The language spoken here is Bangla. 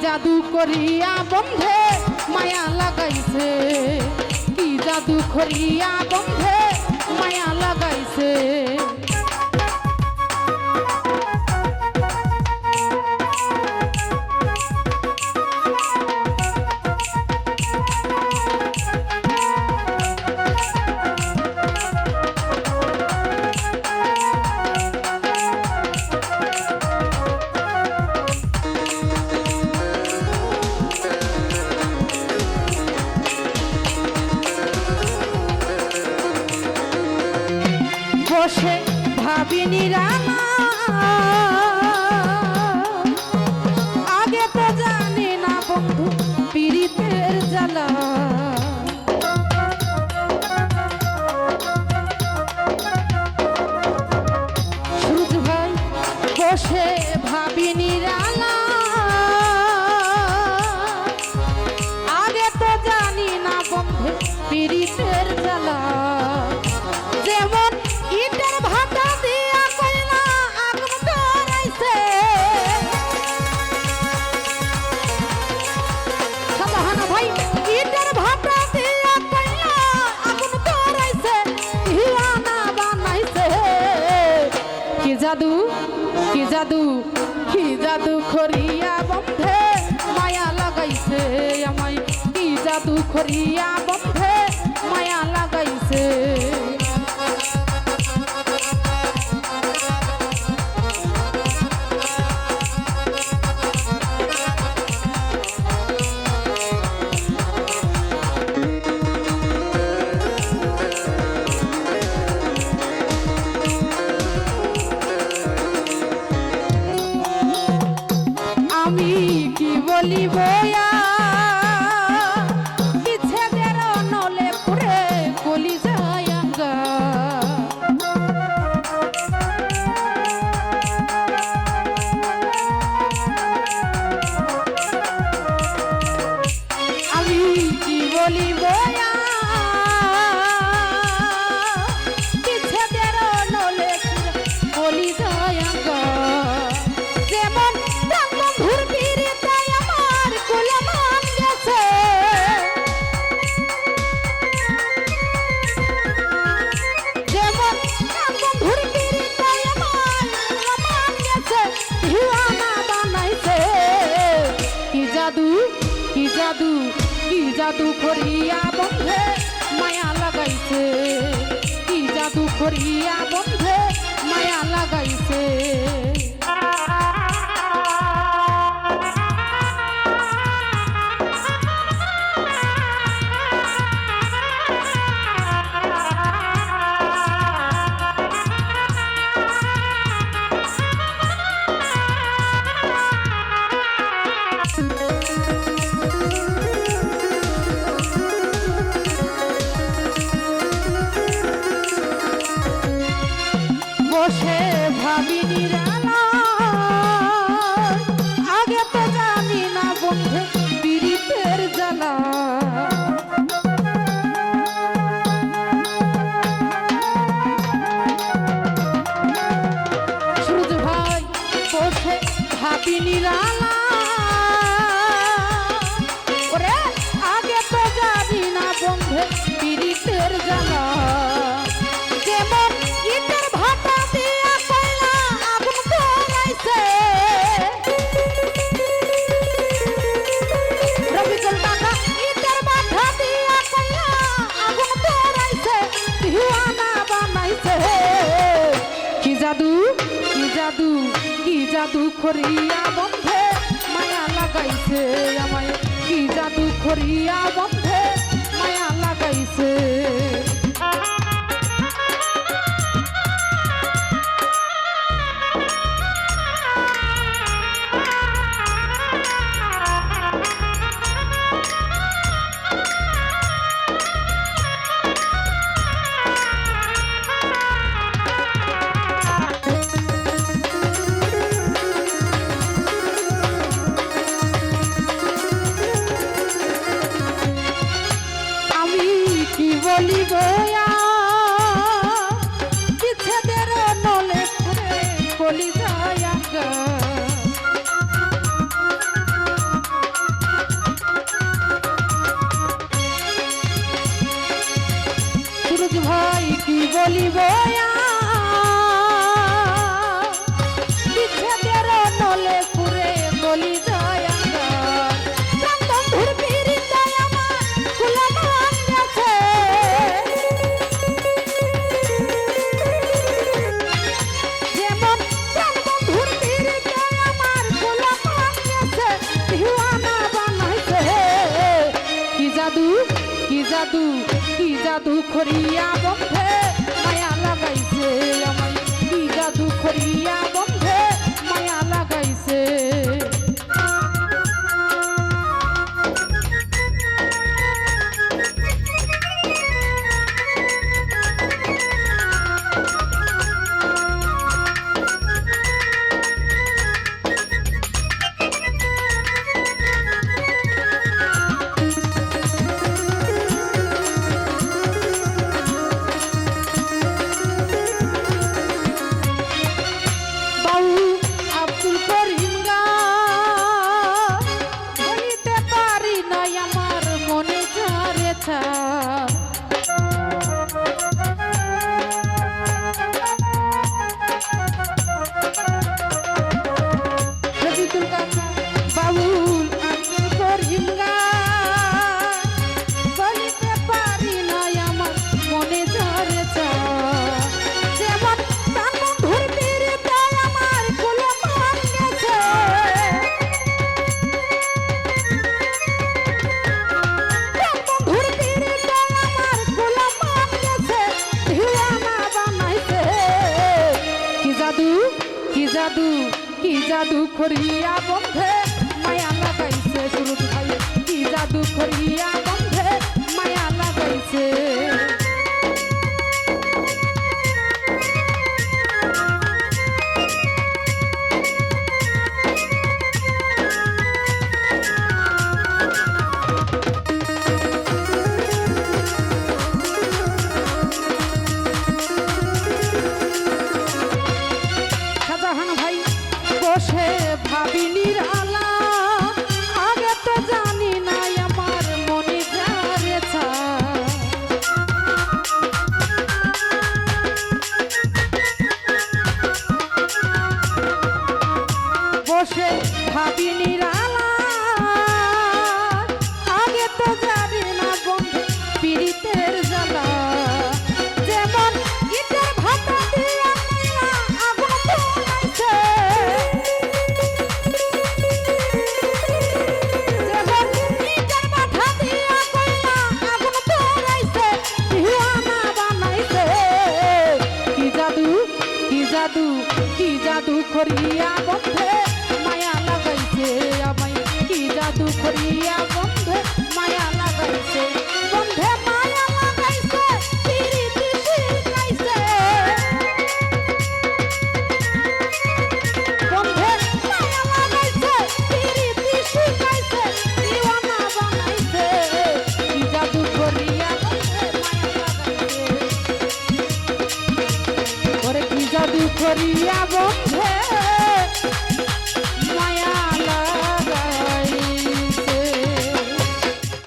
জাদু করিয়া বন্ধে মায়া লাগাইছে, কি জাদু করিয়া বন্ধে মায়া লাগাইছে। বসে ভাবিনি রানা, আগে তো জানি না বন্ধু পীড়িতের জ্বালা। সূর্য ভাই বসে ভাবিনি রানা, আগে তো জানি না বন্ধু পীড়িতের জ্বালা। যেমন ইটের ভাটা দিয়া কইলা আগুন ধরাইছে, সাবাহানা ভাই ইটের ভাটা দিয়া কইলা আগুন ধরাইছে, হিয়ানা বানাইছে। কি জাদু কি জাদু কি জাদু করিয়া বন্ধে মায়া লাগাইছে আমায়, কি জাদু করিয়া বন্ধে মায়া লাগাইছে। আমি কি বলিব বিচ্ছেদের নলে পুরে কলি যায় আঙ্গা। আমি কি বলিব বিচ্ছেদের নলে পুরে কলি যায় আঙ্গা। যেমন বন্ধুর পীড়িতে আমার কুলমান গেছে, যেমন বন্ধুর পীড়িতে আমার কুলমান গেছে, হিয়ানা বানাইছে। কি জাদু কি জাদু কি জাদু করিয়া বন্ধে মায়া লাগাইছে, কি জাদু করিয়া বন্ধে মায়া লাগাইছে। বসে ভাবিনি রানা, আগে তো জানি না বন্ধে পীড়িতের জ্বালা। সূর্য ভাই বসে ভাবিনি রানা, ওরে আগে তো জানি না বন্ধে পীড়িতের জ্বালা। যেমন ইটের ভাটা দিয়া কইলা আগুন ধরাইছে, রবিকুল কাকা ইটের ভাটা দিয়া কইলা আগুন ধরাইছে, হিয়ানা বানাইছে। কি জাদু কি জাদু কি জাদু করিয়া বন্ধে মায়া লাগাইছে আমায়, কি জাদু করিয়া বন্ধে মায়া লাগাইছে। বলিব জাদু করিয়া বন্ধে মায়া লাগাইছে আমায়, কি জাদু করিয়া বন্ধে মায়া লাগাইছে। বাউল আব্দুল করিম বলিতে পারি না আমার মনে ঝরে যেমন তার বন্ধুর পিড়িতে আমার কুলে মান গেছে, বন্ধুর পিড়িতে আমার কুলে মান গেছে, দিওয়ানা বানাইছে। কি জাদু কি জাদু কি জাদু করিয়া বন্ধে মায়া লাগাইছে, সুরত ভাই কি জাদু করিয়া বন্ধে মায়া লাগাইছে। শাহজাহান ভাই বসে ভাবি নিরালা, আগে তো জানি না আমার মনে যারে ছা, বসে ভাবি নিরালা, আগে তো জানি না বন্ধু পীড়িতের জ্বালা, যেমন ইটের ভাতা দিয়া আগুন পোড়াইছে, যেমন ইটের ভাতা দিয়া কইলা আগুন পোড়াইছে, দিওয়ানা বানাইছে। কি জাদু কি জাদু কি জাদু করিয়া বন্ধে মায়া লাগাইছে আমায়, কি জাদু করিয়া বন্ধে মায়া লাগাইছে, বন্ধে মায়া লাগাইছে, পিরিতি শিখাইছে, বন্ধে মায়া লাগাইছে, পিরিতি শিখাইছে, দিওয়ানা বানাইছে। কি জাদু করিয়া বন্ধে মায়া লাগাইছে, ওরে কি জাদু করিয়া বন্ধে